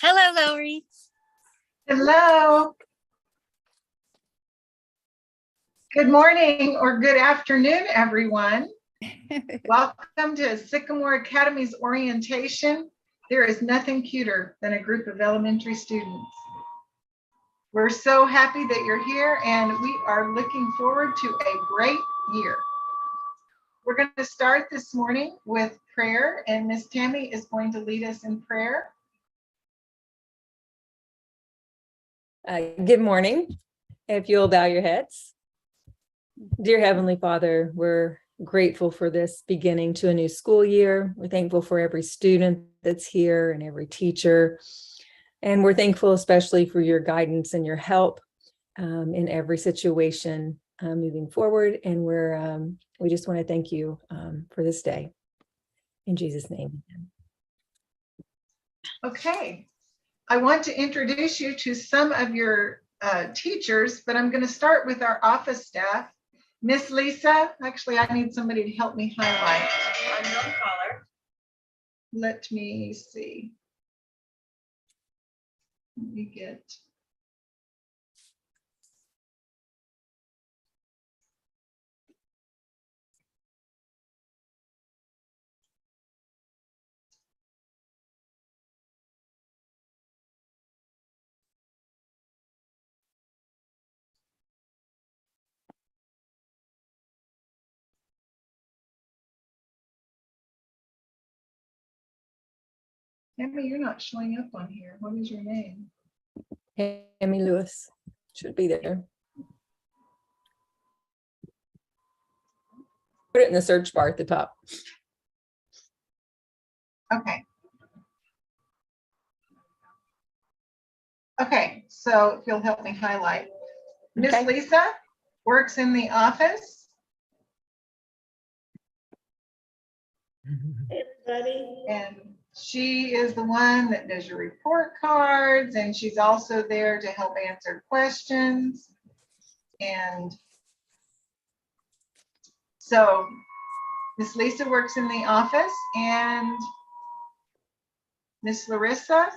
Hello, Lowry. Hello. Good morning or good afternoon, everyone. Welcome to Sycamore Academy's orientation. There is nothing cuter than a group of elementary students. We're so happy that you're here and we are looking forward to a great year. We're going to start this morning with prayer, and Miss Tammy is going to lead us in prayer. Good morning. If you'll bow your heads. Dear Heavenly Father, we're grateful for this beginning to a new school year. We're thankful for every student that's here and every teacher. And we're thankful especially for your guidance and your help in every situation moving forward. And we just want to thank you for this day. In Jesus' name. Okay. I want to introduce you to some of your teachers, but I'm going to start with our office staff. Miss Lisa, actually, I need somebody to help me highlight. Unknown caller. Let me see. Let me get. Tammy, you're not showing up on here. What is your name? Tammy Lewis should be there. Put it in the search bar at the top. Okay. Okay, so if you'll help me highlight. Miss Okay. Lisa works in the office. Hey, everybody. And she is the one that does your report cards, and she's also there to help answer questions. And so Miss Lisa works in the office, and Miss Larissa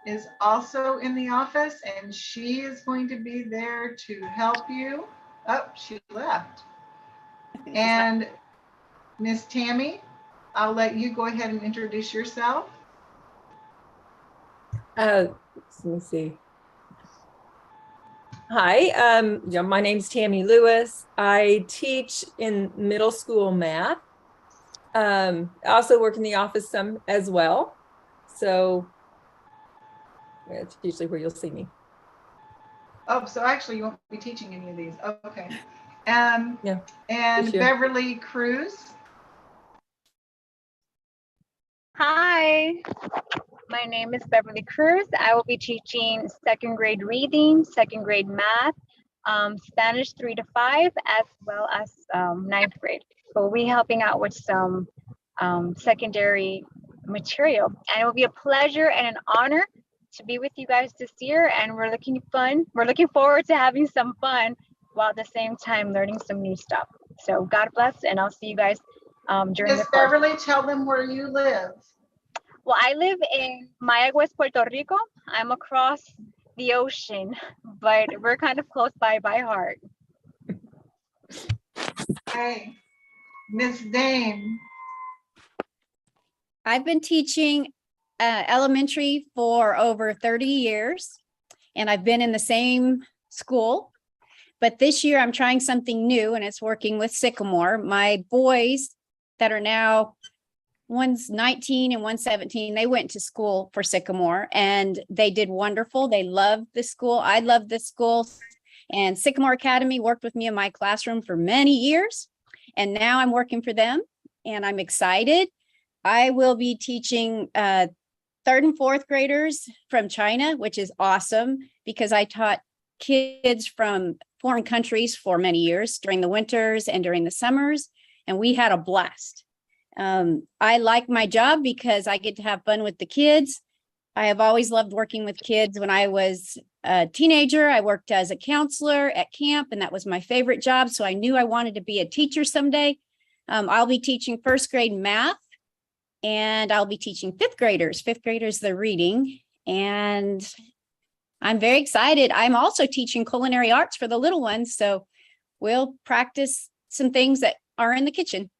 is also in the office, and she is going to be there to help you. Oh, she left. And Miss Tammy, I'll let you go ahead and introduce yourself. Let me see. Hi, my name's Tammy Lewis. I teach in middle school math. I also work in the office some as well. So that's usually where you'll see me. Oh, so actually you won't be teaching any of these. Oh, okay. Yeah. And Beverly Cruz. Hi, my name is Beverly Cruz. I will be teaching second grade reading, second grade math, Spanish 3 to 5, as well as ninth grade. So we'll be helping out with some secondary material. And it will be a pleasure and an honor to be with you guys this year. And we're looking forward to having some fun while at the same time learning some new stuff. So God bless, and I'll see you guys during Miss the course. Beverly, tell them where you live. Well, I live in Mayagüez, Puerto Rico. I'm across the ocean, but we're kind of close by heart. Hey, Miss Dane. I've been teaching elementary for over 30 years, and I've been in the same school. But this year I'm trying something new, and it's working with Sycamore. My boys that are now, one's 19 and one's 17, they went to school for Sycamore and they did wonderful. They loved the school. I loved the school. And Sycamore Academy worked with me in my classroom for many years. And now I'm working for them and I'm excited. I will be teaching third and fourth graders from China, which is awesome because I taught kids from foreign countries for many years during the winters and during the summers. And we had a blast. I like my job because I get to have fun with the kids. I have always loved working with kids. When I was a teenager, I worked as a counselor at camp, and that was my favorite job. So I knew I wanted to be a teacher someday. I'll be teaching first grade math, and I'll be teaching fifth graders the reading. And I'm very excited. I'm also teaching culinary arts for the little ones. So we'll practice some things that are in the kitchen.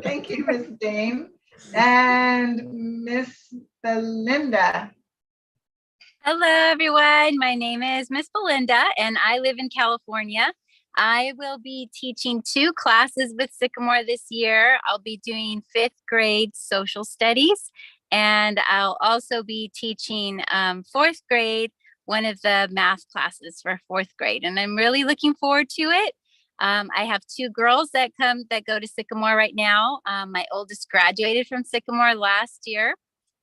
Thank you, Miss Dame. And Miss Belinda. Hello, everyone. My name is Miss Belinda, and I live in California. I will be teaching 2 classes with Sycamore this year. I'll be doing 5th grade social studies, and I'll also be teaching 4th grade, one of the math classes for 4th grade. And I'm really looking forward to it. I have 2 girls that go to Sycamore right now. My oldest graduated from Sycamore last year.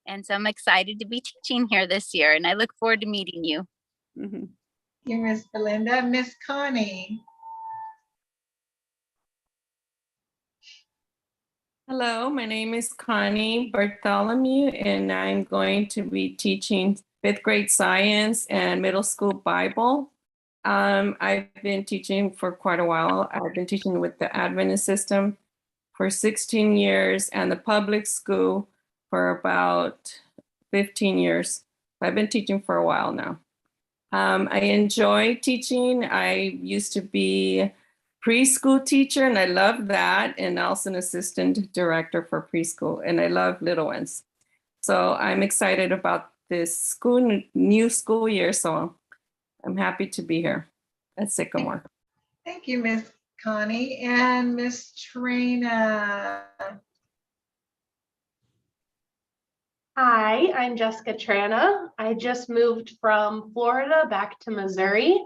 And so I'm excited to be teaching here this year, and I look forward to meeting you. Mhm. Thank you, Miss Belinda. Miss Connie. Hello, my name is Connie Bartholomew, and I'm going to be teaching 5th grade science and middle school Bible. I've been teaching for quite a while. I've been teaching with the Adventist system for 16 years and the public school for about 15 years. I've been teaching for a while now. I enjoy teaching. I used to be preschool teacher, and I love that, and also an assistant director for preschool, and I love little ones. So I'm excited about this new school year, so I'm happy to be here at Sycamore. Thank you, Miss Connie. And Miss Trana. Hi, I'm Jessica Trana. I just moved from Florida back to Missouri,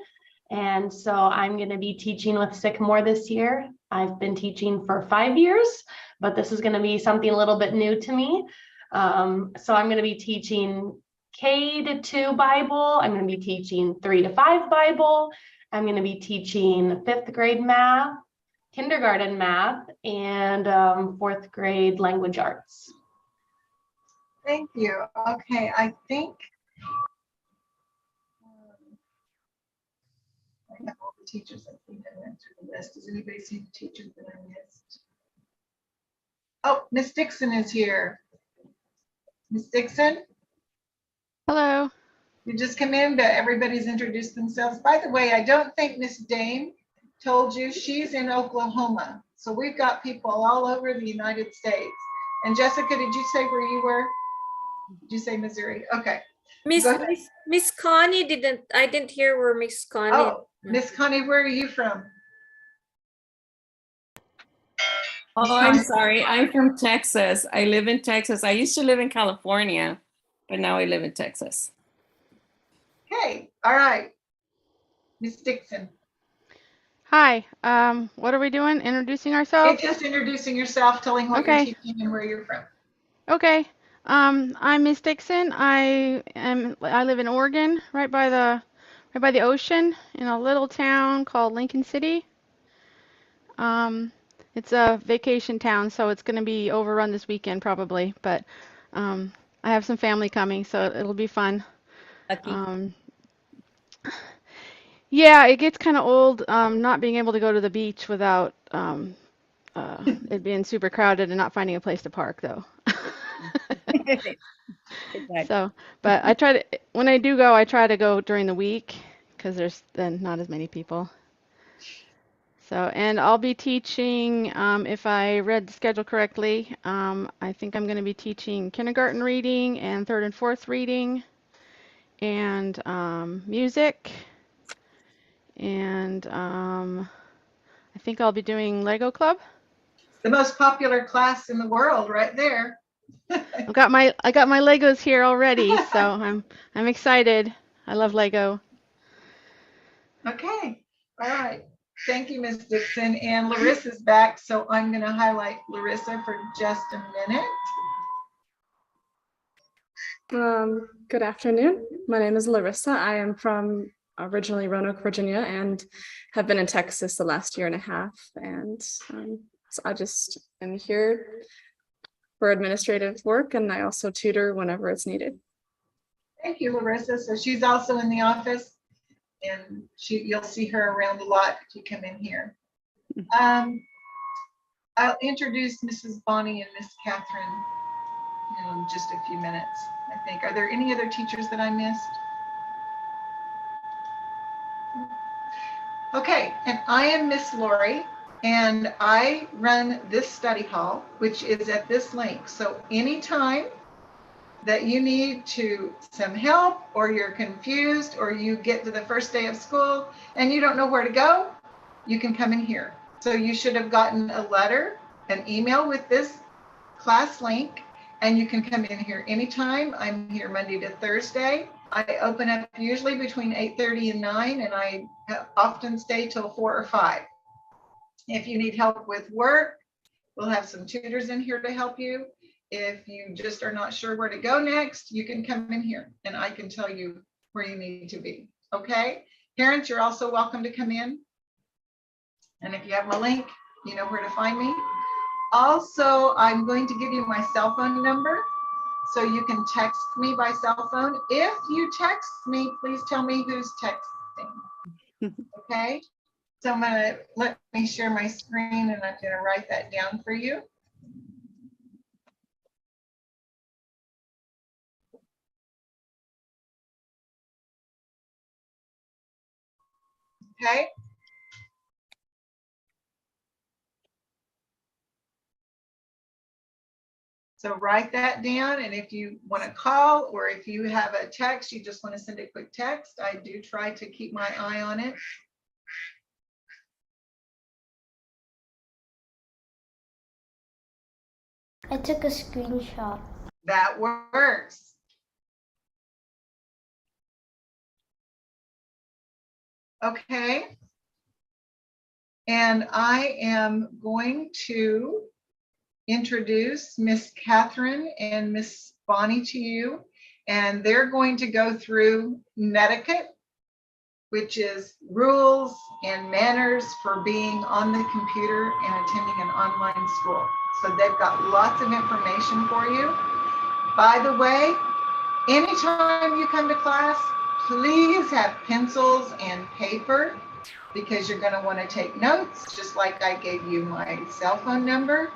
and so I'm going to be teaching with Sycamore this year. I've been teaching for 5 years, but this is going to be something a little bit new to me. So I'm going to be teaching K-2 Bible. I'm going to be teaching 3-5 Bible. I'm going to be teaching 5th grade math, kindergarten math, and 4th grade language arts. Thank you. Okay, I think I have all the teachers. I think I went through the list. Does anybody see the teachers that I missed? Oh, Miss Dixon is here. Miss Dixon, Hello. you just come in, but everybody's introduced themselves. By the way, I don't think Miss Dame told you she's in Oklahoma. So we've got people all over the United States. And Jessica, did you say where you were? Did you say Missouri? Okay. Miss Connie I didn't hear where Miss Connie. Oh, Miss Connie, where are you from? Oh, I'm sorry. I'm from Texas. I live in Texas. I used to live in California, but now I live in Texas. Okay, all right. Miss Dixon. Hi. What are we doing? Introducing You're ourselves? just introducing yourself, telling what Okay. you're teaching and where you're from. Okay. I'm Miss Dixon. I live in Oregon, right by the ocean, in a little town called Lincoln City. It's a vacation town, so it's going to be overrun this weekend probably, but I have some family coming, so it'll be fun. Lucky. Yeah, it gets kind of old not being able to go to the beach without it being super crowded and not finding a place to park, though. Exactly. So, but when I do go, I try to go during the week because there's then not as many people. So, and I'll be teaching, if I read the schedule correctly, I think I'm going to be teaching kindergarten reading and 3rd and 4th reading and music. And I think I'll be doing Lego Club. The most popular class in the world right there. I got my Legos here already, so I'm excited. I love Lego. Okay, all right. Thank you, Ms. Dixon. And Larissa's back, so I'm going to highlight Larissa for just a minute. Good afternoon. My name is Larissa. I am from originally Roanoke, Virginia, and have been in Texas the last 1.5 years. And so I just am here for administrative work, and I also tutor whenever it's needed. Thank you, Larissa. So she's also in the office, and you'll see her around a lot if you come in here. I'll introduce Mrs. Bonnie and Miss Catherine in just a few minutes I think. Are there any other teachers that I missed? Okay, and I am Miss Lori, and I run this study hall, which is at this link. So anytime that you need some help, or you're confused, or you get to the first day of school and you don't know where to go, you can come in here. So you should have gotten a letter, an email with this class link, and you can come in here anytime. I'm here Monday to Thursday. I open up usually between 8:30 and 9, and I often stay till 4 or 5. If you need help with work, we'll have some tutors in here to help you. If you just are not sure where to go next, you can come in here and I can tell you where you need to be. Okay? Parents, you're also welcome to come in. And if you have my link, you know where to find me. Also, I'm going to give you my cell phone number so you can text me by cell phone. If you text me, please tell me who's texting. Okay? So I'm going to let me share my screen, and I'm going to write that down for you. Okay. So write that down, and if you want to call, or if you have a text, you just want to send a quick text, I do try to keep my eye on it. I took a screenshot. That works. Okay. And I am going to introduce Miss Catherine and Miss Bonnie to you, and they're going to go through Netiquette, which is rules and manners for being on the computer and attending an online school. So they've got lots of information for you. By the way, anytime you come to class, please have pencils and paper, because you're going to want to take notes, just like I gave you my cell phone number.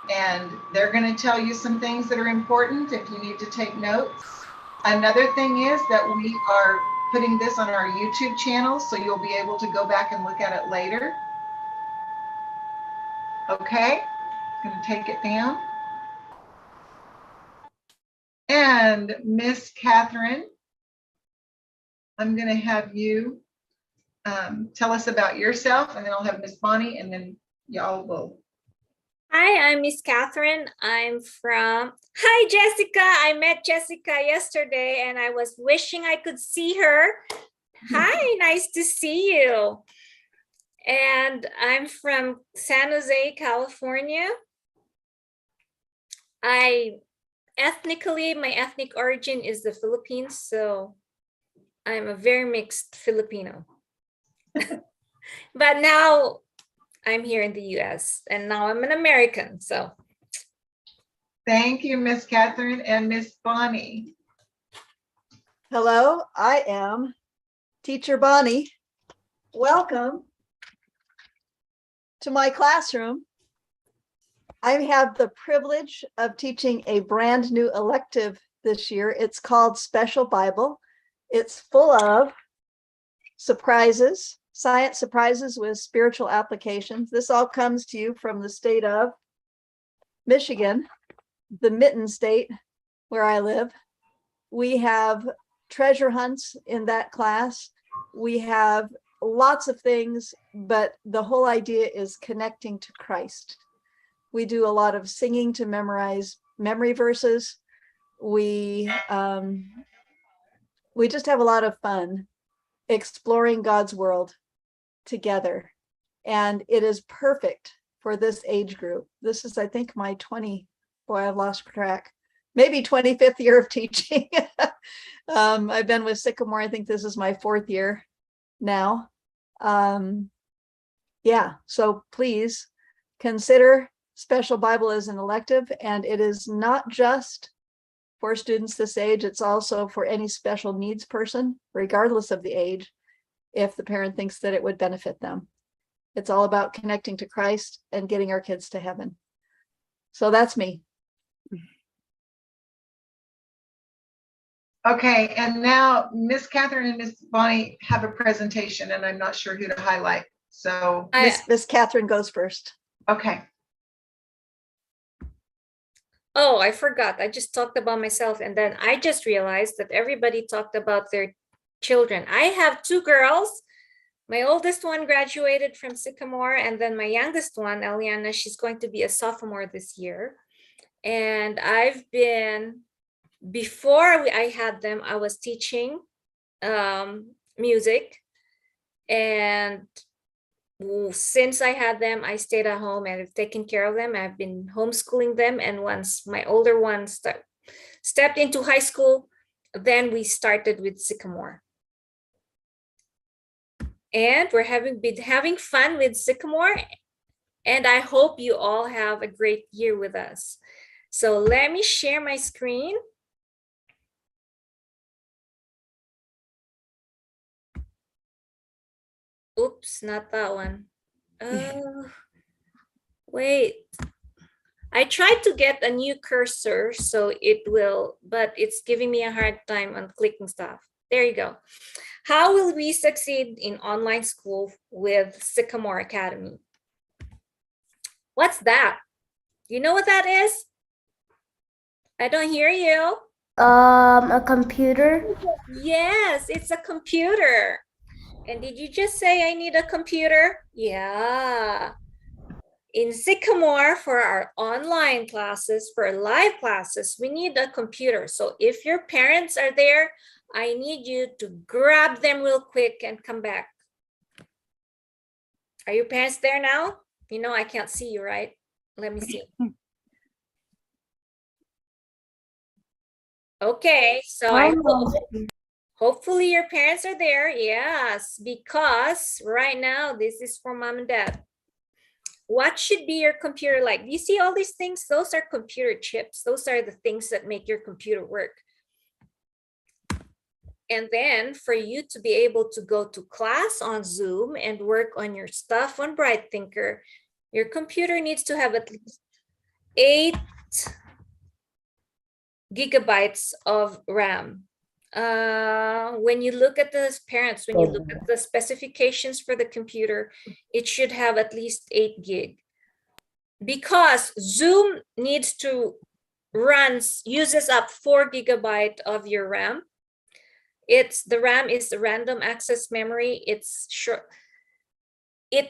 And they're going to tell you some things that are important if you need to take notes. Another thing is that we are putting this on our YouTube channel, so you'll be able to go back and look at it later. Okay, I'm going to take it down. And Miss Catherine, I'm going to have you tell us about yourself, and then I'll have Miss Bonnie, and then y'all will. Hi, I'm Miss Catherine. Hi, Jessica. I met Jessica yesterday and I was wishing I could see her. Hi, nice to see you. And I'm from San Jose, California. My ethnic origin is the Philippines, so I'm a very mixed Filipino. But now I'm here in the US, and now I'm an American, so. Thank you, Miss Catherine and Miss Bonnie. Hello, I am Teacher Bonnie. Welcome to my classroom. I have the privilege of teaching a brand new elective this year. It's called Special Bible. It's full of surprises, science surprises with spiritual applications. This all comes to you from the state of Michigan, the Mitten State where I live. We have treasure hunts in that class. We have lots of things, but the whole idea is connecting to Christ. We do a lot of singing to memorize memory verses. We just have a lot of fun exploring God's world together. And it is perfect for this age group. This is, I think, my I've lost track, maybe 25th year of teaching. I've been with Sycamore. I think this is my 4th year now. Yeah, so please consider Special Bible as an elective, and it is not just for students this age, it's also for any special needs person, regardless of the age, if the parent thinks that it would benefit them. It's all about connecting to Christ and getting our kids to heaven. So that's me. Okay, and now Miss Catherine and Miss Bonnie have a presentation, and I'm not sure who to highlight. So, Miss Catherine goes first. okay. Oh, I forgot. I just talked about myself, and then I just realized that everybody talked about their children. I have two girls. My oldest one graduated from Sycamore, and then my youngest one, Eliana, she's going to be a sophomore this year. And I've been, before I had them, I was teaching music. And since I had them, I stayed at home and have taken care of them. I've been homeschooling them. And once my older one stepped into high school, then we started with Sycamore. And we're been having fun with Sycamore. And I hope you all have a great year with us. So let me share my screen. Oops, not that one. Wait. I tried to get a new cursor so it will, but it's giving me a hard time on clicking stuff. There you go. How will we succeed in online school with Sycamore Academy? What's that? You know what that is? I don't hear you. A computer. Yes, it's a computer. And did you just say I need a computer? Yeah. In Sycamore, for our online classes, for live classes, we need a computer. So if your parents are there, I need you to grab them real quick and come back. Are your parents there now? You know, I can't see you, right? Let me see. Okay, so I hopefully your parents are there. Yes, because right now this is for mom and dad. What should be your computer like? You see all these things? Those are computer chips. Those are the things that make your computer work. And then for you to be able to go to class on Zoom and work on your stuff on Bright Thinker, your computer needs to have at least 8 gigabytes of RAM. When you look at the parents, when you look at the specifications for the computer, it should have at least 8 gig. Because Zoom needs to uses up 4 gigabyte of your RAM. The RAM is the random access memory. It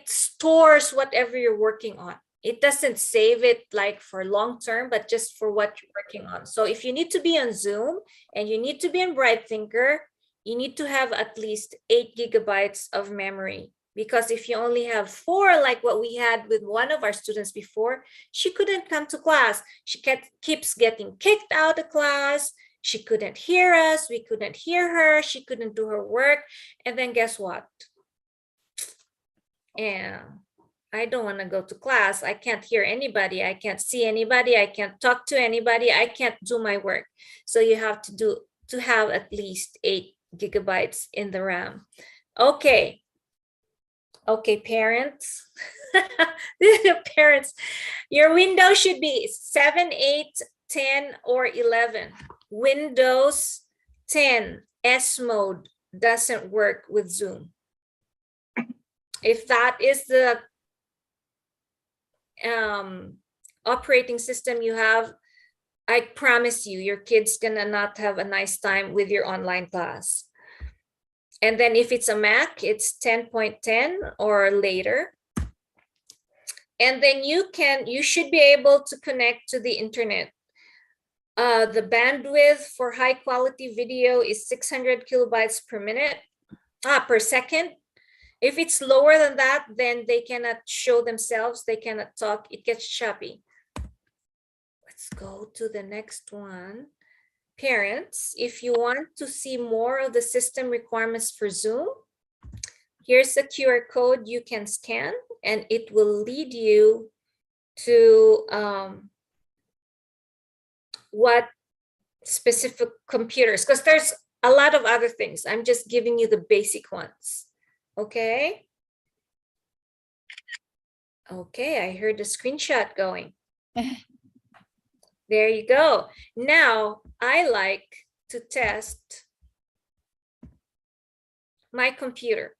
stores whatever you're working on. It doesn't save it like for long term, but just for what you're working on. So if you need to be on Zoom and you need to be in Bright Thinker, you need to have at least 8 gigabytes of memory. Because if you only have 4, like what we had with one of our students before, she couldn't come to class. She keeps getting kicked out of class. She couldn't hear us. We couldn't hear her. She couldn't do her work. And then guess what? Yeah. I don't want to go to class. I can't hear anybody. I can't see anybody. I can't talk to anybody. I can't do my work. So you have to have at least 8 gigabytes in the RAM. Okay. Okay, parents. Parents, your window should be 7, 8, 10, or 11. Windows 10 S mode doesn't work with Zoom. If that is the operating system you have, I promise you, your kid's gonna not have a nice time with your online class. And then if it's a Mac, it's 10.10 or later. And then you should be able to connect to the internet. The bandwidth for high quality video is 600 kilobytes per second. If it's lower than that, then they cannot show themselves, they cannot talk, it gets choppy. Let's go to the next one. Parents, if you want to see more of the system requirements for Zoom, here's a QR code you can scan and it will lead you to what specific computers, because there's a lot of other things. I'm just giving you the basic ones. Okay. Okay, I heard the screenshot going. There you go. Now I like to test my computer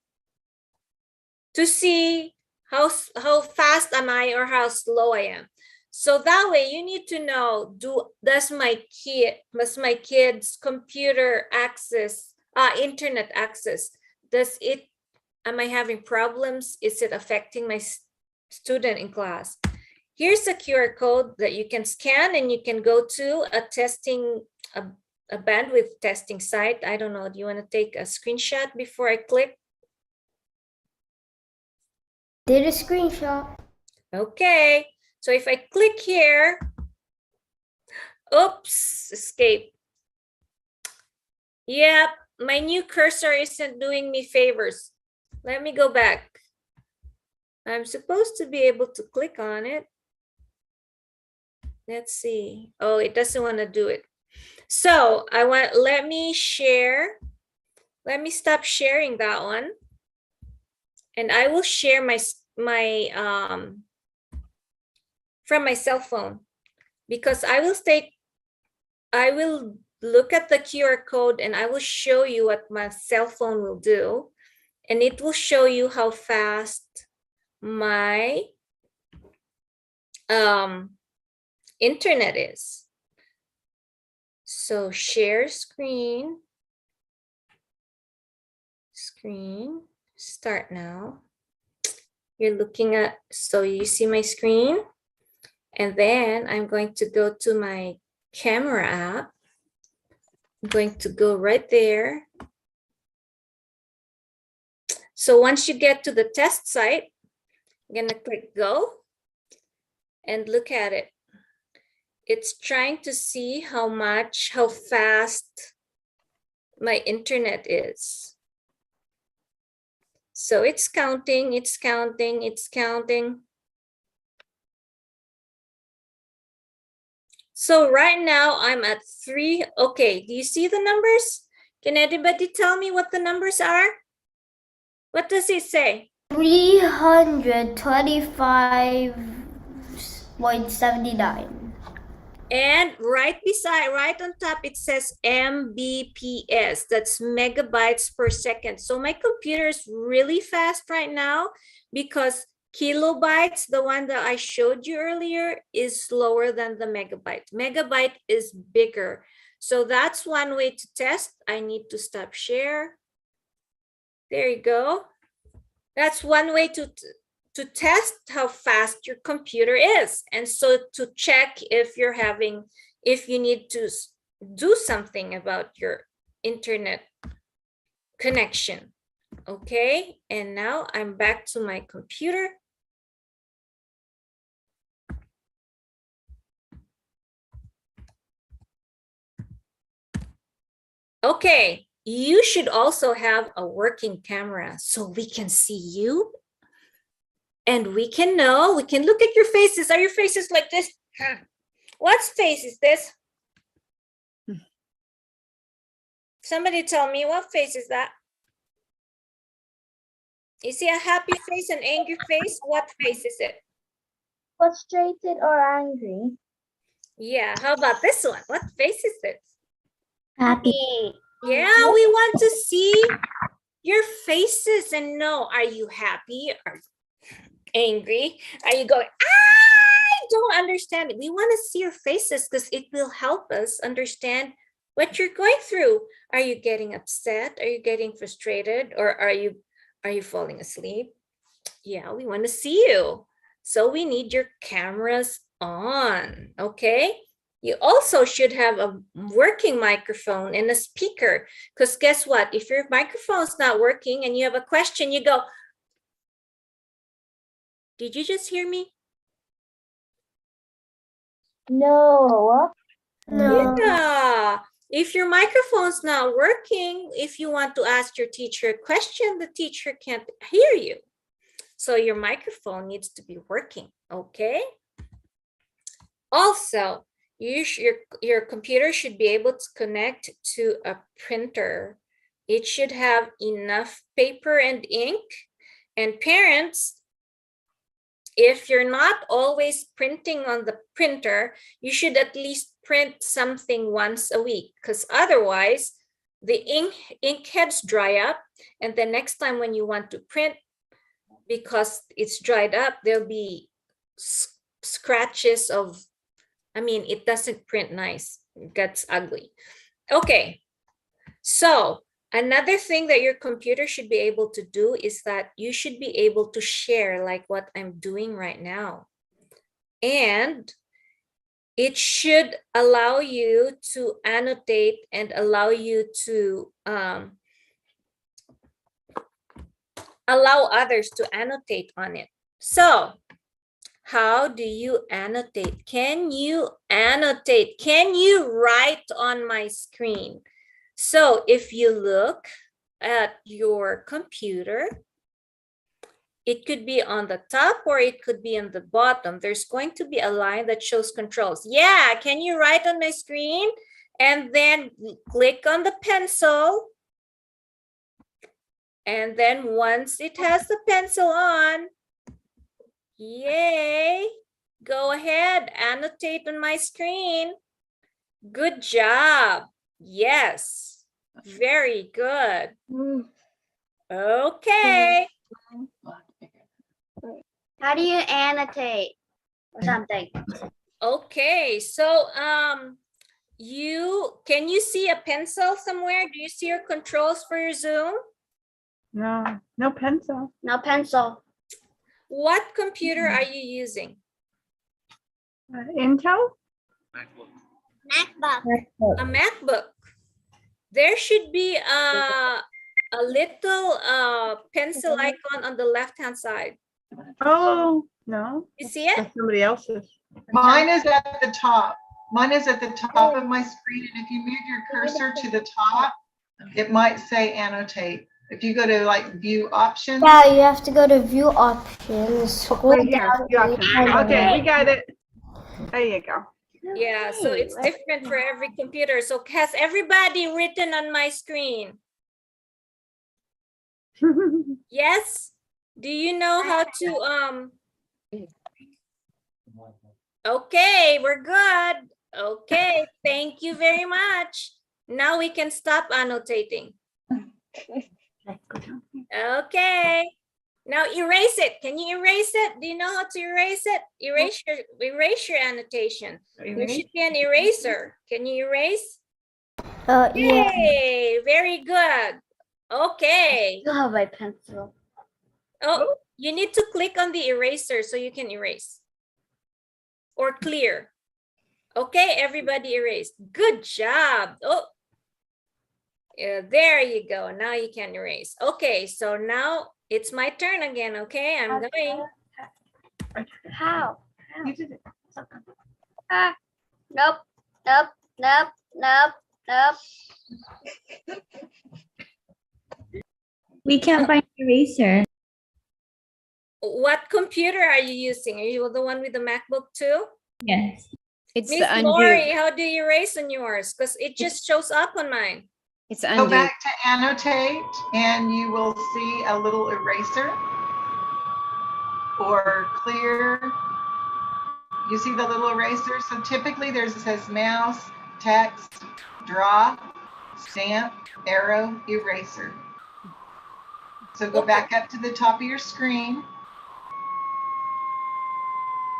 to see how fast am I or how slow I am. So that way you need to know, does my kid's computer access, internet access, am I having problems? Is it affecting my student in class? Here's a QR code that you can scan and you can go to a bandwidth testing site. I don't know, do you want to take a screenshot before I click? Did a screenshot. Okay, so if I click here, oops, escape. Yep, my new cursor isn't doing me favors. Let me go back. I'm supposed to be able to click on it. Let's see. Oh, it doesn't want to do it. So let me share. Let me stop sharing that one. And I will share from my cell phone, because I will look at the QR code and I will show you what my cell phone will do. And it will show you how fast my internet is. So share screen, start now. You're looking at, so you see my screen, and then I'm going to go to my camera app. I'm going to go right there. So once you get to the test site, I'm gonna click go and look at it. It's trying to see how fast my internet is. So it's counting, it's counting, it's counting. So right now I'm at 3. Okay, do you see the numbers? Can anybody tell me what the numbers are? What does it say? 325.79. And right on top, it says Mbps. That's megabytes per second. So my computer is really fast right now because kilobytes, the one that I showed you earlier, is slower than the megabyte. Megabyte is bigger. So that's one way to test. I need to stop share. There you go. That's one way to test how fast your computer is. And so to check if you need to do something about your internet connection. Okay, and now I'm back to my computer. Okay, you should also have a working camera so we can see you. And we can look at your faces. Are your faces like this? What face is this? Somebody tell me, what face is that? You see a happy face, an angry face? What face is it? Frustrated or angry? Yeah, how about this one? What face is this? Happy. Yeah, we want to see your faces and know, are you happy? Are you angry? Are you going, I don't understand it? We want to see your faces because it will help us understand what you're going through. Are you getting upset? Are you getting frustrated? Or are you falling asleep? Yeah, we want to see you. So we need your cameras on, okay? You also should have a working microphone and a speaker, because guess what? If your microphone's not working and you have a question, you go, did you just hear me? No. Yeah. If your microphone's not working, if you want to ask your teacher a question, the teacher can't hear you. So your microphone needs to be working, okay? Also, your computer should be able to connect to a printer. It should have enough paper and ink. And parents, if you're not always printing on the printer, you should at least print something once a week, because otherwise the ink heads dry up, and the next time when you want to print, because it's dried up, there'll be scratches of, it doesn't print nice. It gets ugly. Okay, so another thing that your computer should be able to do is that you should be able to share, like what I'm doing right now. And it should allow you to annotate and allow you to allow others to annotate on it. So how do you annotate? Can you annotate? Can you write on my screen? So if you look at your computer, it could be on the top or it could be on the bottom. There's going to be a line that shows controls. Yeah, can you write on my screen? And then click on the pencil. And then once it has the pencil on, yay, go ahead, annotate on my screen. Good job. Yes, very good. Okay. How do you annotate or something? Okay, so can you see a pencil somewhere? Do you see your controls for your Zoom? No, no pencil. No pencil. What computer are you using? Intel? MacBook. A MacBook. There should be a little pencil icon on the left-hand side. Oh, no. You see it? That's somebody else's. Mine is at the top. Mine is at the top of my screen. And if you move your cursor to the top, it might say annotate. If you go to like view options. Yeah, you have to go to view options. Scroll Right here, down. view options. Okay, we got it. There you go. Yeah, so it's different for every computer. So has everybody written on my screen? Yes? Do you know how to Okay, we're good. Okay, thank you very much. Now we can stop annotating. Okay. Now erase it. Can you erase it? Do you know how to erase it? Erase your annotation. There should be an eraser. Can you erase? Yeah. Yay, very good. Okay. I still have my pencil. Oh, you need to click on the eraser so you can erase. Or clear. Okay, everybody erased. Good job. Oh, yeah, there you go. Now you can erase. Okay, so now it's my turn again. Okay, I'm going. How? You did it. Nope. Nope. Nope. Nope. Nope. We can't find the eraser. What computer are you using? Are you the one with the MacBook too? Yes. It's Miss the undo. Lori, how do you erase on yours? Because it just shows up on mine. It's Go undo. back to annotate and you will see a little eraser or clear. You see the little eraser? So typically it says mouse, text, draw, stamp, arrow, eraser. So go back up to the top of your screen.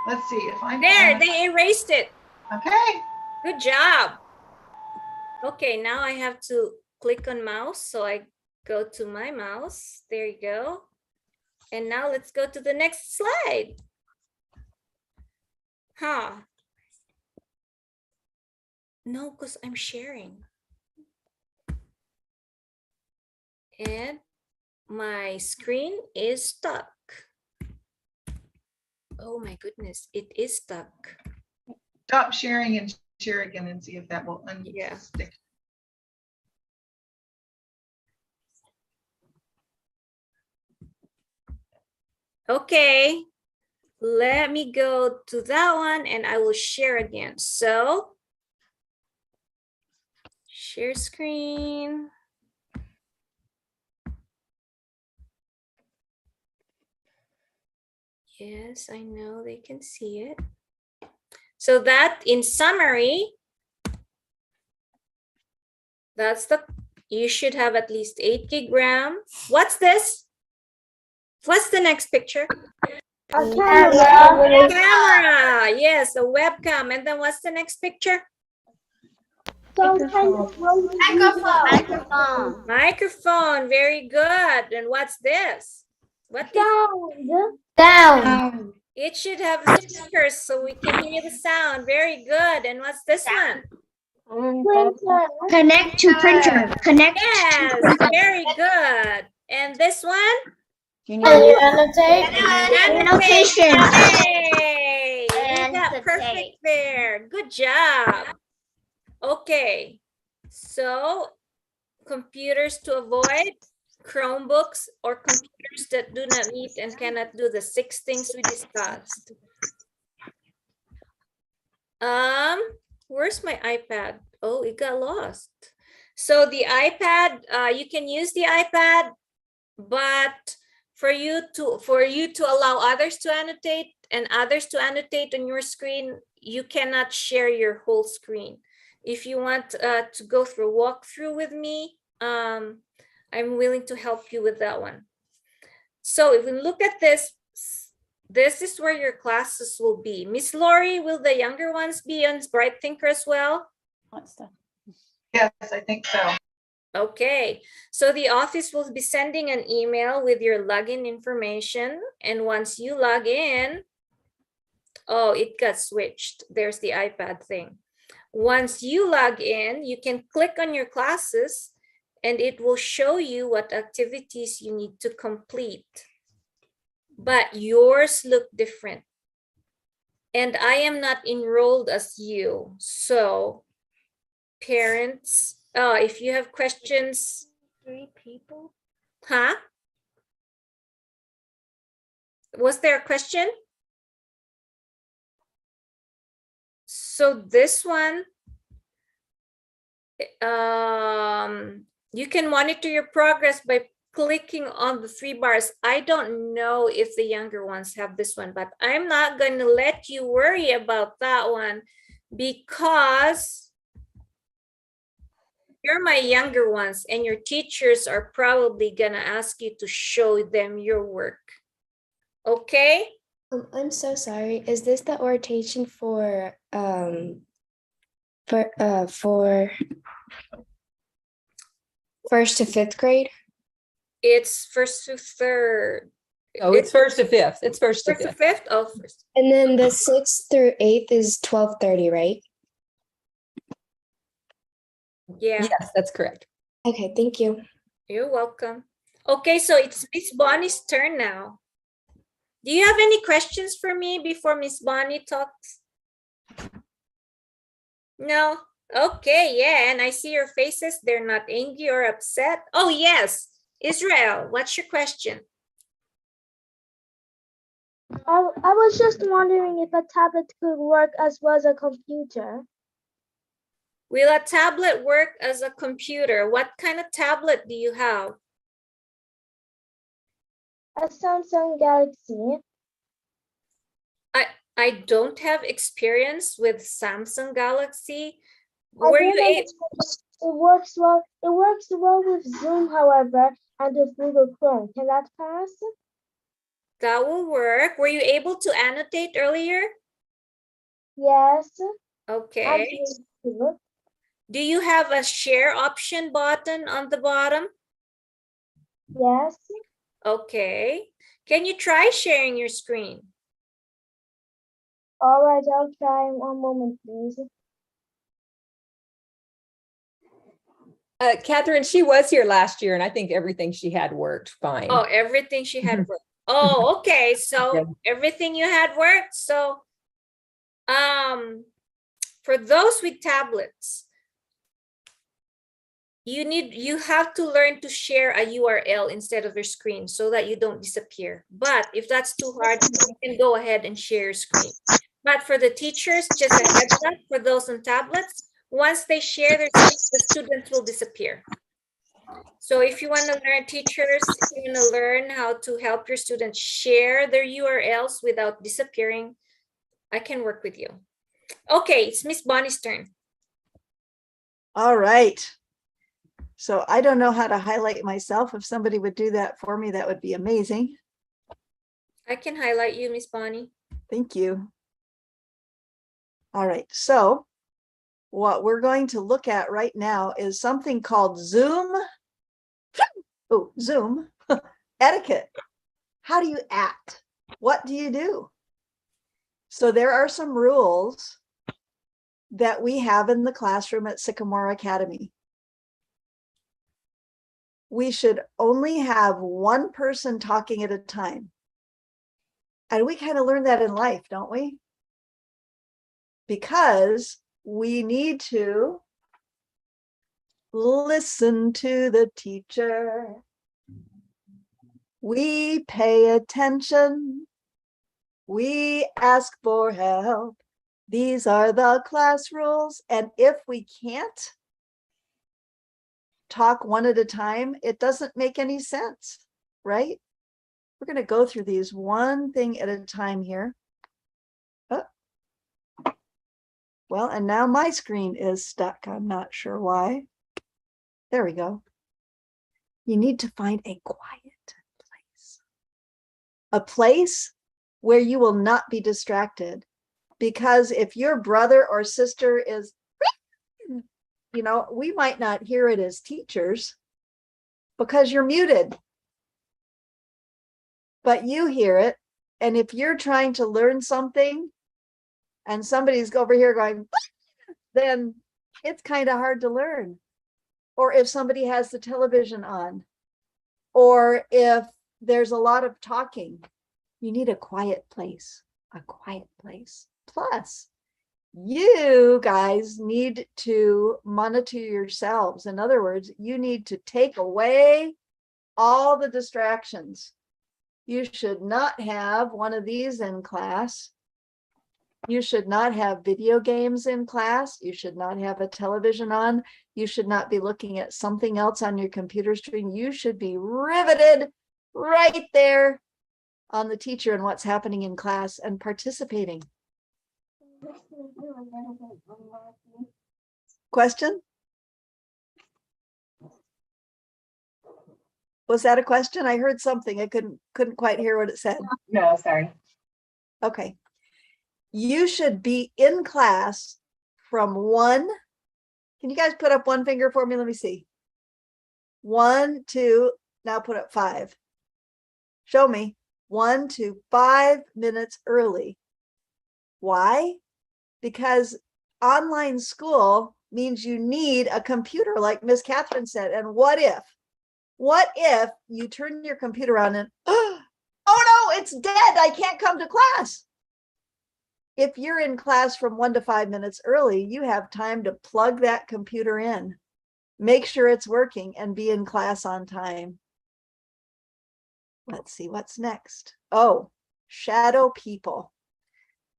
Let's see if I'm there. They erased it. Okay. Good job. Okay, now I have to click on mouse. So I go to my mouse. There you go. And now let's go to the next slide. No, because I'm sharing. And my screen is stuck. Oh my goodness, it is stuck. Stop sharing and share again and see if that will unstick. Yeah. Okay, let me go to that one and I will share again. So, share screen. Yes, I know they can see it. So that in summary, you should have at least 8 gig RAM. What's this? What's the next picture? A camera. Camera. Yes, a webcam. And then what's the next picture? Microphone. Microphone. Very good. And what's this? What is Sound. it? Should have speakers so we can hear the sound. Very good. And what's this one? Connect to printer. Connect. Yes, very good. And this one? Annotate. Annotation. Yay! You And got the perfect tape. there. Good job. Okay. So computers to avoid, Chromebooks or computers that do not meet and cannot do the 6 things we discussed. Where's my iPad? Oh, it got lost. So the iPad, you can use the iPad, but for you to allow others to annotate and others to annotate on your screen, you cannot share your whole screen. If you want to go through a walkthrough with me, I'm willing to help you with that one. So if we look at this, this is where your classes will be. Miss Lori, will the younger ones be on Bright Thinker as well? Yes, I think so. Okay, so the office will be sending an email with your login information. And once you log in, oh, it got switched. There's the iPad thing. Once you log in, you can click on your classes and it will show you what activities you need to complete. But yours look different. And I am not enrolled as you. So parents, if you have questions. 3 people. Huh? Was there a question? So this one, you can monitor your progress by clicking on the 3 bars. I don't know if the younger ones have this one, but I'm not going to let you worry about that one because you're my younger ones and your teachers are probably going to ask you to show them your work. Okay? I'm so sorry. Is this the orientation for first to fifth grade? It's first to third. Oh, it's first to fifth. It's first to First to fifth. fifth? Oh, first. And then the 6th through 8th is 12:30, right? Yeah. Yes, that's correct. Okay, thank you. You're welcome. Okay, so it's Miss Bonnie's turn now. Do you have any questions for me before Miss Bonnie talks? No? Okay, yeah, and I see your faces. They're not angry or upset. Oh, yes. Israel, what's your question? I was just wondering if a tablet could work as well as a computer. Will a tablet work as a computer? What kind of tablet do you have? A Samsung Galaxy. I don't have experience with Samsung Galaxy. I Were did you able? It works well. It works well with Zoom, however, and with Google Chrome. Can that pass? That will work. Were you able to annotate earlier? Yes. Okay. Do you have a share option button on the bottom? Yes. Okay. Can you try sharing your screen? All right, I'll try. One moment, please. Catherine, she was here last year and I think everything she had worked fine. Oh, everything she had worked. Oh, okay. So Yeah. everything you had worked. So for those with tablets, you have to learn to share a URL instead of your screen so that you don't disappear. But if that's too hard, you can go ahead and share your screen. But for the teachers, just a heads up for those on tablets, once they share their screen, the students will disappear. So if you want to learn, teachers, if you want to learn how to help your students share their URLs without disappearing, I can work with you. Okay, it's Miss Bonnie's turn. All right. So I don't know how to highlight myself. If somebody would do that for me, that would be amazing. I can highlight you, Miss Bonnie. Thank you. All right. So what we're going to look at right now is something called Zoom. Oh, Zoom etiquette. How do you act? What do you do? So there are some rules that we have in the classroom at Sycamore Academy. We should only have one person talking at a time. And we kind of learn that in life, don't we? Because we need to listen to the teacher. We pay attention. We ask for help. These are the class rules. And if we can't talk one at a time, it doesn't make any sense, right? We're going to go through these one thing at a time here. Oh. Well, and now my screen is stuck. I'm not sure why. There we go. You need to find a quiet place. A place where you will not be distracted. Because if your brother or sister is, you know, we might not hear it as teachers because you're muted. But you hear it. And if you're trying to learn something and somebody's over here going, then it's kind of hard to learn. Or if somebody has the television on, or if there's a lot of talking, you need a quiet place, a quiet place. Plus, you guys need to monitor yourselves. In other words, you need to take away all the distractions. You should not have one of these in class. You should not have video games in class. You should not have a television on. You should not be looking at something else on your computer screen. You should be riveted right there on the teacher and what's happening in class and participating. Question? Was that a question? I heard something. I couldn't quite hear what it said. No, sorry. Okay. You should be in class from 1. Can you guys put up one finger for me? Let me see. 1, 2, now put up 5. Show me. 1 to 5 minutes early. Why? Because online school means you need a computer, like Miss Catherine said. And what if you turn your computer on and, oh no, it's dead. I can't come to class. If you're in class from 1 to 5 minutes early, you have time to plug that computer in, make sure it's working, and be in class on time. Let's see what's next. Oh, shadow people.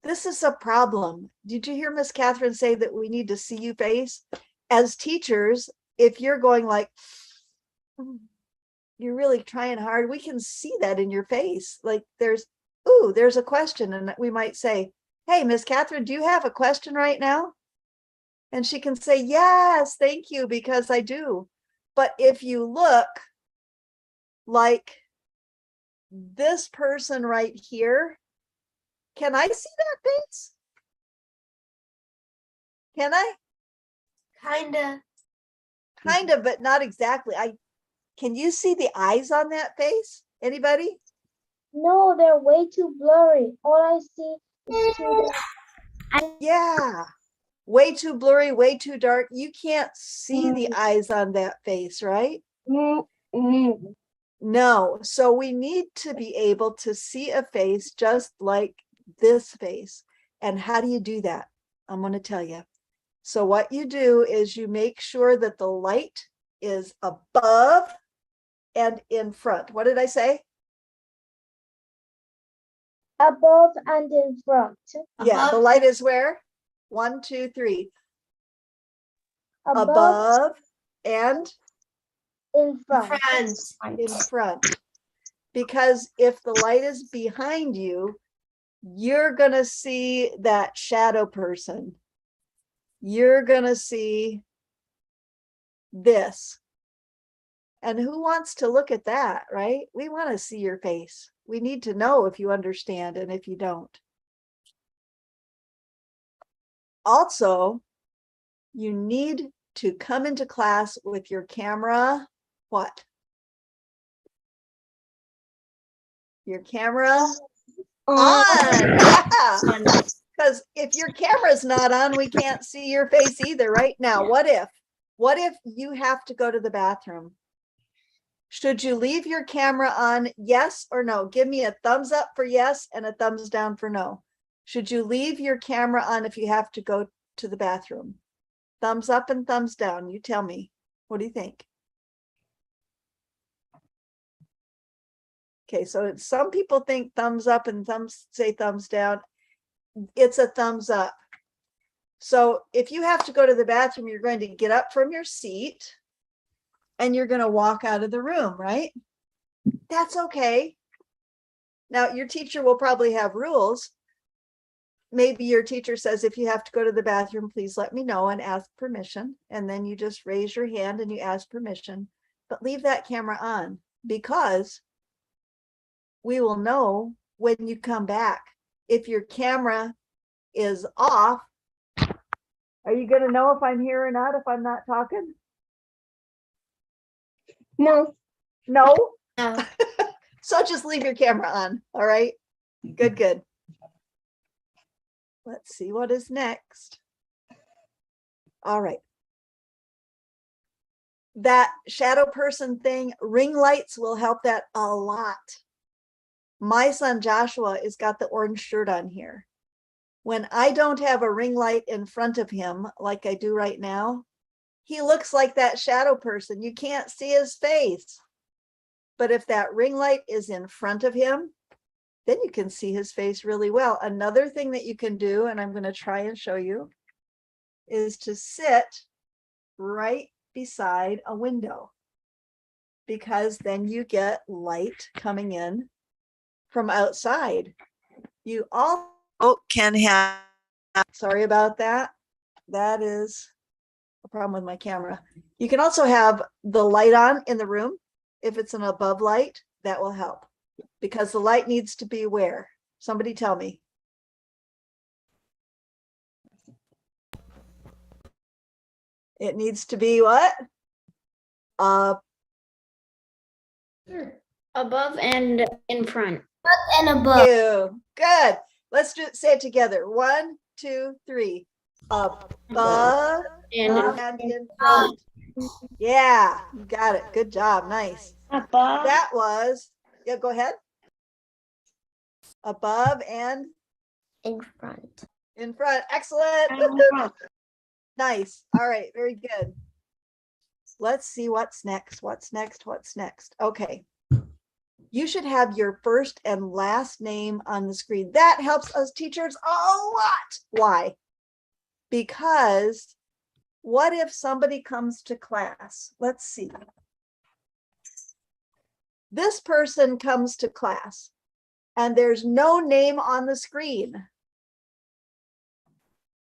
This is a problem. Did you hear Miss Catherine say that we need to see you face? As teachers, if you're going like, you're really trying hard, we can see that in your face. Like there's a question, and we might say, hey, Miss Catherine, do you have a question right now? And she can say, yes, thank you, because I do. But if you look like this person right here, can I see that face? Can I? Kind of, but not exactly. Can you see the eyes on that face? Anybody? No, they're way too blurry. All I see is too dark. Yeah, way too blurry, way too dark. You can't see the eyes on that face, right? No, so we need to be able to see a face just like this face. And how do you do that? I'm going to tell you. So what you do is you make sure that the light is above and in front. What did I say? Above and in front. Yeah, the light is where? 1, 2, 3. Above Above and In front. In front. Because if the light is behind you, you're going to see that shadow person. You're going to see this. And who wants to look at that, right? We want to see your face. We need to know if you understand and if you don't. Also, you need to come into class with your camera, what? Your camera on. Yeah. Because if your camera's not on, we can't see your face either right now. What if you have to go to the bathroom? Should you leave your camera on? Yes or no? Give me a thumbs up for yes and a thumbs down for no. Should you leave your camera on if you have to go to the bathroom? Thumbs up and thumbs down. You tell me. What do you think? Okay, so some people think thumbs up and say thumbs down. It's a thumbs up. So if you have to go to the bathroom, you're going to get up from your seat and you're going to walk out of the room, right? That's okay. Now, your teacher will probably have rules. Maybe your teacher says, if you have to go to the bathroom, please let me know and ask permission. And then you just raise your hand and you ask permission, but leave that camera on because we will know when you come back. If your camera is off, are you going to know if I'm here or not if I'm not talking? No. No? No. So just leave your camera on. All right. Good, good. Let's see what is next. All right. That shadow person thing, ring lights will help that a lot. My son Joshua has got the orange shirt on here. When I don't have a ring light in front of him, like I do right now, he looks like that shadow person. You can't see his face. But if that ring light is in front of him, then you can see his face really well. Another thing that you can do, and I'm going to try and show you, is to sit right beside a window, because then you get light coming in from outside. You also can have, sorry about that. That is a problem with my camera. You can also have the light on in the room. If it's an above light, that will help, because the light needs to be where? Somebody tell me. It needs to be what? Above and in front. Up and above. You. Good. Let's say it together. 1, 2, 3. Above and in front. Yeah, you got it. Good job. Nice. Above. That was, yeah, go ahead. Above and In front. in front. Excellent. Nice. All right. Very good. Let's see what's next. What's next? What's next? Okay. You should have your first and last name on the screen. That helps us teachers a lot. Why? Because what if somebody comes to class? Let's see. This person comes to class and there's no name on the screen.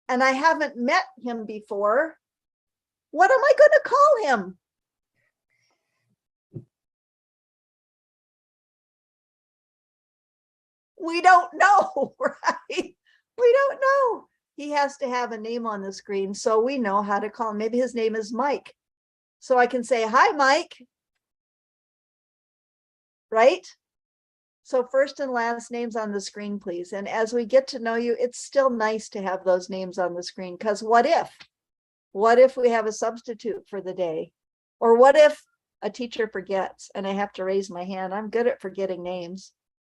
And I haven't met him before. What am I going to call him? We don't know, right? We don't know. He has to have a name on the screen so we know how to call him. Maybe his name is Mike. So I can say, hi, Mike. Right? So first and last names on the screen, please. And as we get to know you, it's still nice to have those names on the screen, because what if? What if we have a substitute for the day? Or what if a teacher forgets and I have to raise my hand? I'm good at forgetting names.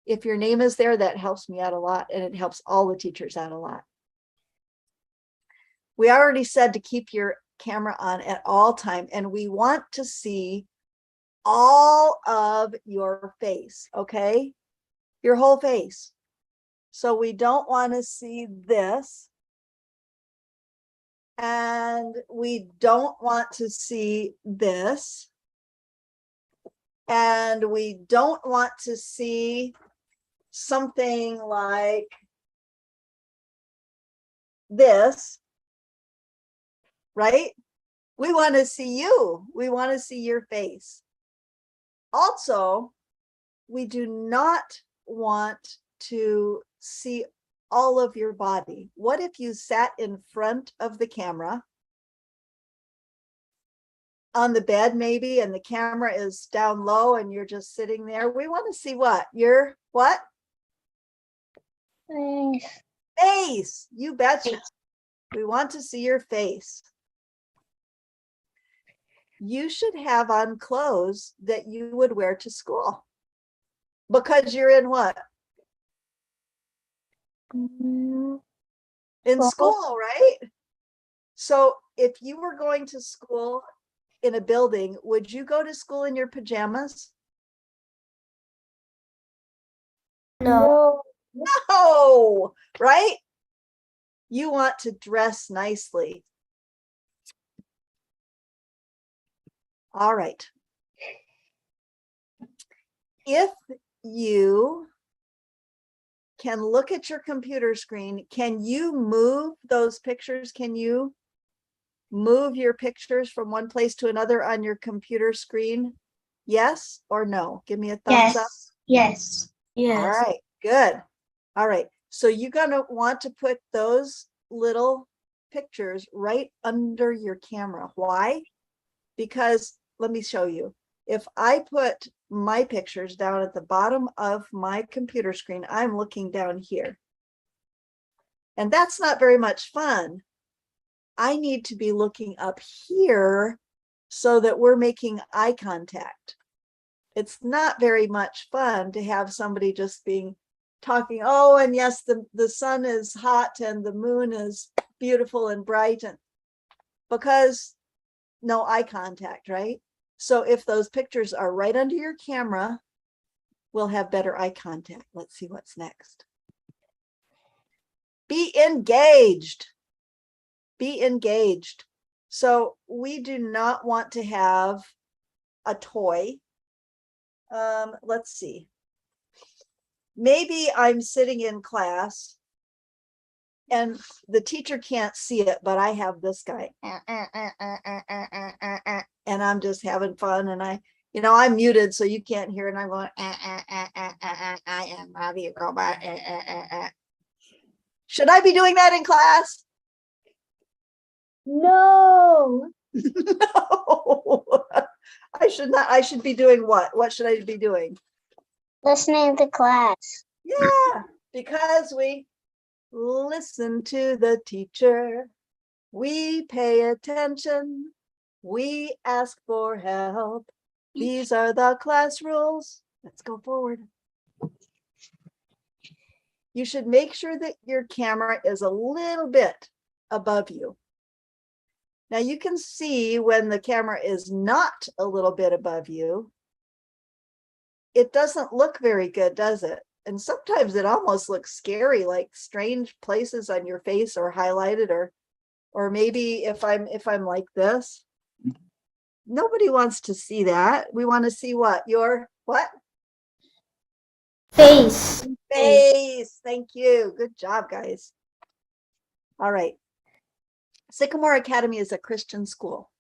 If your name is there, that helps me out a lot, and it helps all the teachers out a lot. We already said to keep your camera on at all time, and we want to see all of your face, okay? Your whole face. So we don't want to see this. And we don't want to see this. And we don't want to see something like this, right? We want to see you. We want to see your face. Also, we do not want to see all of your body. What if you sat in front of the camera on the bed maybe, and the camera is down low and you're just sitting there? We want to see what? Your what? Face. You betcha. We want to see your face. You should have on clothes that you would wear to school because you're in what? In school, right? So if you were going to school in a building, would you go to school in your pajamas? No. No, right? You want to dress nicely. All right. If you can look at your computer screen, can you move those pictures? Can you move your pictures from one place to another on your computer screen? Yes or no? Give me a thumbs up. Yes. Yes. All right, good. All right, so you're gonna want to put those little pictures right under your camera. Why? Because let me show you. If I put my pictures down at the bottom of my computer screen, I'm looking down here. And that's not very much fun. I need to be looking up here so that we're making eye contact. It's not very much fun to have somebody just being talking, oh, and yes, the sun is hot and the moon is beautiful and bright, and because no eye contact, right? So if those pictures are right under your camera, we'll have better eye contact. Let's see what's next. Be engaged. Be engaged. So we do not want to have a toy. Let's see. Maybe I'm sitting in class and the teacher can't see it, but I have this guy. And I'm just having fun, and I'm muted, so you can't hear, and I'm going, I am Bobby Robot. Should I be doing that in class? No. No, I should not. I should be doing what? What should I be doing? Listening to class. Yeah, because we listen to the teacher. We pay attention. We ask for help. These are the class rules. Let's go forward. You should make sure that your camera is a little bit above you. Now you can see when the camera is not a little bit above you, it doesn't look very good, does it? And sometimes it almost looks scary, like strange places on your face are highlighted, or maybe if I'm like this. Nobody wants to see that. We want to see what? Your what? Face. Face. Thank you. Good job, guys. All right. Sycamore Academy is a Christian school.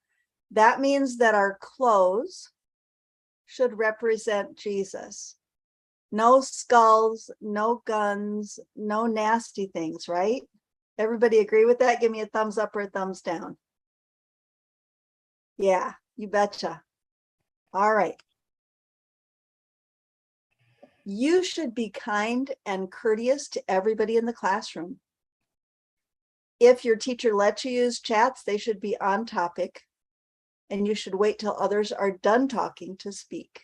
That means that our clothes should represent Jesus. No skulls, no guns, no nasty things, right? Everybody agree with that? Give me a thumbs up or a thumbs down. Yeah, you betcha. All right. You should be kind and courteous to everybody in the classroom. If your teacher lets you use chats, they should be on topic, and you should wait till others are done talking to speak.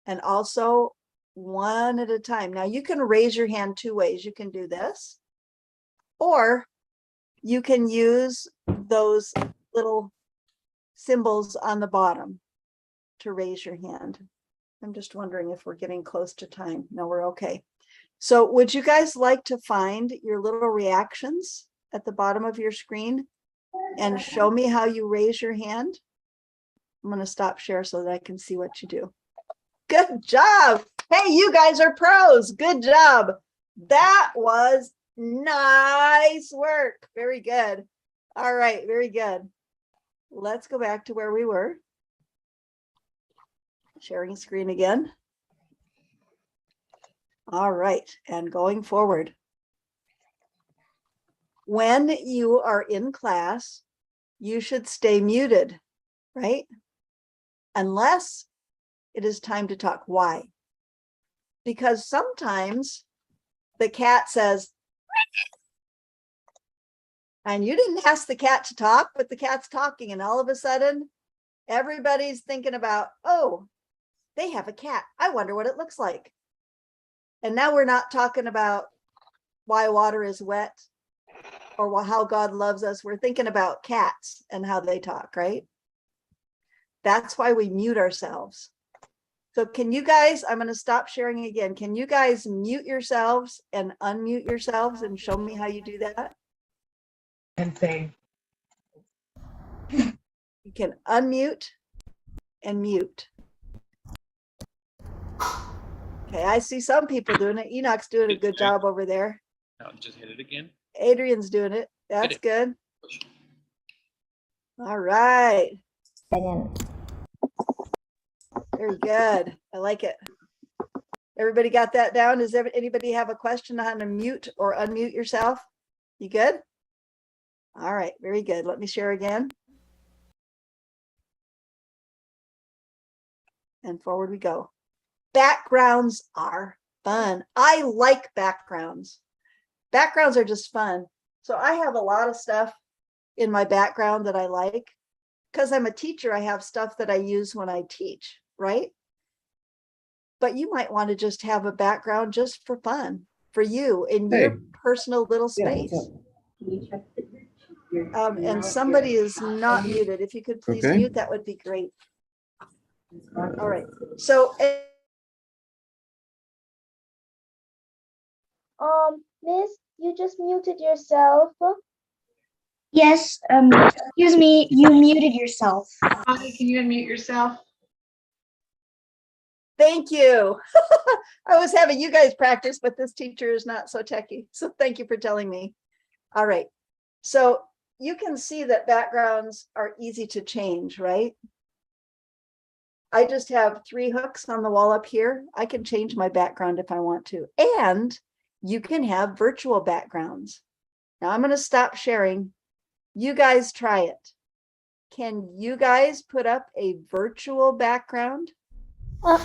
And also one at a time. Now you can raise your hand two ways. You can do this, or you can use those little symbols on the bottom to raise your hand. I'm just wondering if we're getting close to time. No, we're okay. So would you guys like to find your little reactions at the bottom of your screen and show me how you raise your hand? I'm going to stop share so that I can see what you do. Good job. Hey, you guys are pros. Good job. That was nice work. Very good. All right, very good. Let's go back to where we were. Sharing screen again. All right, and going forward. When you are in class, you should stay muted, right? Unless it is time to talk. Why? Because sometimes the cat says, and you didn't ask the cat to talk, but the cat's talking, and all of a sudden, everybody's thinking about, oh, they have a cat. I wonder what it looks like. And now we're not talking about why water is wet or how God loves us. We're thinking about cats and how they talk, right? That's why we mute ourselves. So can you guys, I'm going to stop sharing again. Can you guys mute yourselves and unmute yourselves and show me how you do that? And say, You can unmute and mute. Okay, I see some people doing it. Enoch's doing a good job over there. no, just hit it again. Adrian's doing it. That's good. All right. Very good. I like it. Everybody got that down? Does anybody have a question on how to mute or unmute yourself? You good? All right, very good. Let me share again. And forward we go. Backgrounds are fun. I like backgrounds. Backgrounds are just fun. So I have a lot of stuff in my background that I like. Because I'm a teacher, I have stuff that I use when I teach, right? But you might want to just have a background just for fun, for you in your personal little space. And somebody is not muted. If you could please mute, that would be great. All right. So Miss, you just muted yourself. Yes, excuse me, you muted yourself. Connie, can you unmute yourself? thank you. I was having you guys practice, but this teacher is not so techy. So thank you for telling me. All right. So you can see that backgrounds are easy to change, right? I just have 3 hooks on the wall up here. I can change my background if I want to. And you can have virtual backgrounds. Now I'm going to stop sharing. You guys try it. Can you guys put up a virtual background?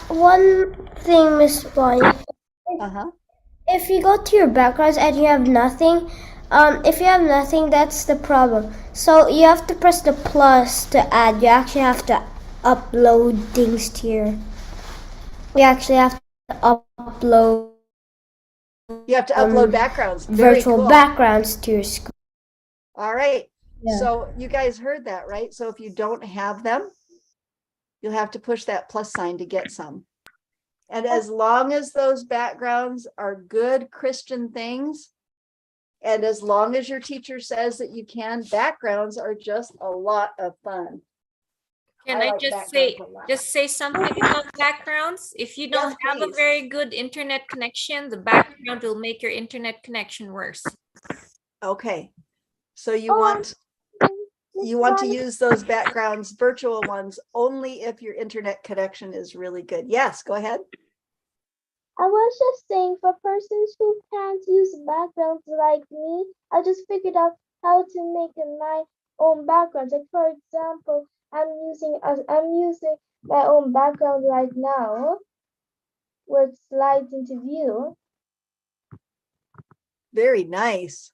One thing, Miss Bonnie. Uh-huh. If you go to your backgrounds and you have nothing, if you have nothing, that's the problem. So you have to press the plus to add. You actually have to upload things to your. You actually have to upload. You have to upload backgrounds. Virtual cool. backgrounds to your screen. All right. Yeah. So you guys heard that, right? So if you don't have them, you'll have to push that plus sign to get some. And as long as those backgrounds are good Christian things, and as long as your teacher says that you can, backgrounds are just a lot of fun. Can I like just backgrounds say something about backgrounds? If you don't have a very good internet connection, the background will make your internet connection worse. Okay. So you want to use those backgrounds, virtual ones, only if your internet connection is really good. Yes, go ahead. I was just saying, for persons who can't use backgrounds like me, I just figured out how to make my own backgrounds. Like, for example, I'm using my own background right now, where it slides into view. Very nice.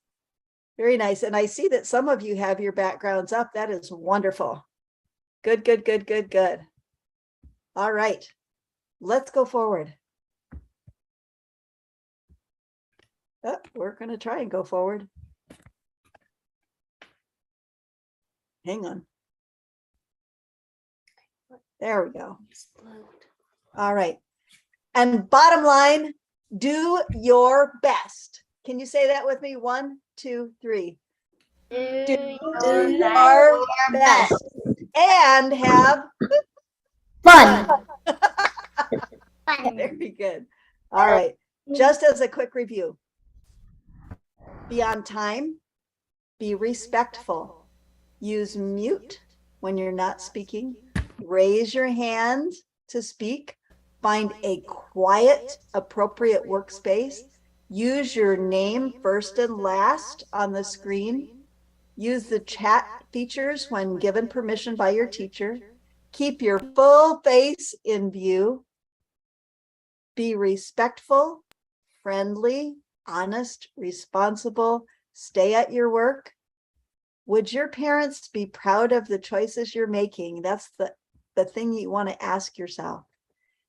Very nice. And I see that some of you have your backgrounds up. That is wonderful. Good, good, good, good, good. All right. Let's go forward. Oh, we're going to try and go forward. Hang on. There we go. All right. And bottom line, do your best. Can you say that with me? 1, 2, 3. Do your best and have fun. Very good. All right. Just as a quick review, be on time, be respectful, use mute when you're not speaking, raise your hand to speak, find a quiet, appropriate workspace, use your name first and last on the screen, use the chat features when given permission by your teacher, keep your full face in view, be respectful, friendly, honest, responsible, stay at your work. Would your parents be proud of the choices you're making? That's the thing you want to ask yourself.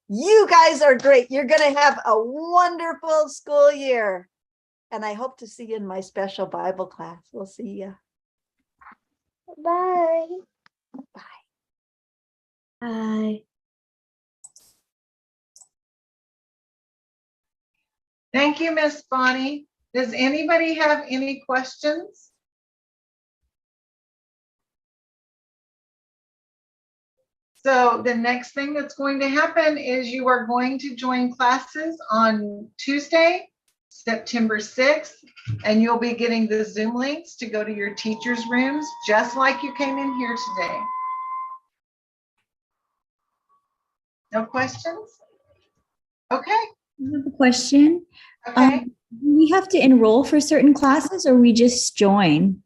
You guys are great. You're going to have a wonderful school year. And I hope to see you in my special Bible class. We'll see you. Bye. Bye. Thank you, Miss Bonnie. Does anybody have any questions? So the next thing that's going to happen is you are going to join classes on Tuesday, September 6th, and you'll be getting the Zoom links to go to your teachers' rooms, just like you came in here today. No questions? Okay. I have a question. Okay. Do we have to enroll for certain classes or we just join?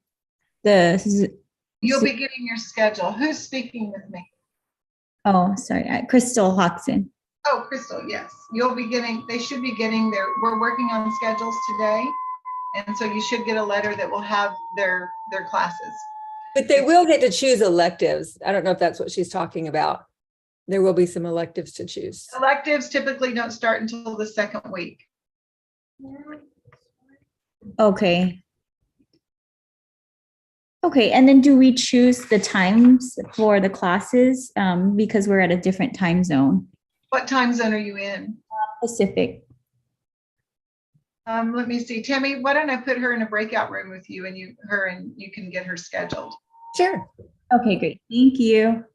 You'll be getting your schedule. Who's speaking with me? Oh, sorry, Crystal Hodgson. Oh, Crystal, yes. You'll be getting, they should be getting we're working on schedules today. And so you should get a letter that will have their classes. But they will get to choose electives. I don't know if that's what she's talking about. There will be some electives to choose. Electives typically don't start until the second week. Okay. Okay, and then do we choose the times for the classes because we're at a different time zone? What time zone are you in? Pacific. Let me see. Tammy, why don't I put her in a breakout room with you and you can get her scheduled. Sure. Okay, great. Thank you.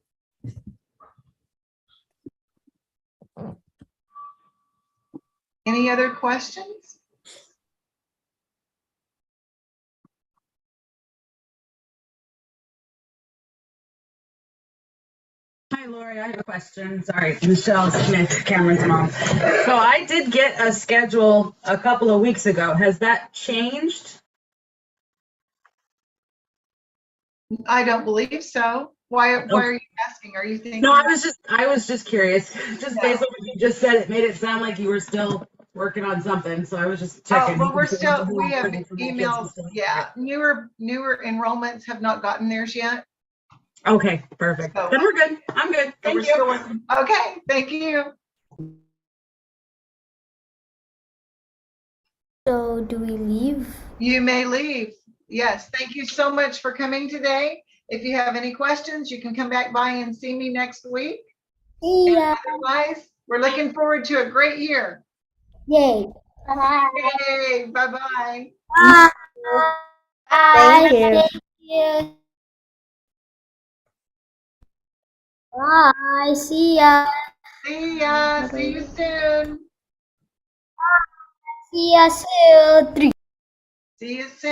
Any other questions? Hi, Lori. I have a question. Sorry, Michelle Smith, Cameron's mom. So I did get a schedule a couple of weeks ago. Has that changed? I don't believe so. Why are you asking? Are you thinking? No, I was just curious. Just based on what you just said, it made it sound like you were still working on something. So I was just checking. Oh, well, we have emails. Yeah, newer enrollments have not gotten theirs yet. Okay, perfect. So, then we're good. I'm good. Thank you. Okay, thank you. So do we leave? You may leave. Yes, thank you so much for coming today. If you have any questions, you can come back by and see me next week. Yeah. Otherwise, we're looking forward to a great year. Yay. Bye. Yay. Bye-bye. Bye. Thank you. Thank you. Bye. See ya. See ya. See you soon. See ya soon. See you soon.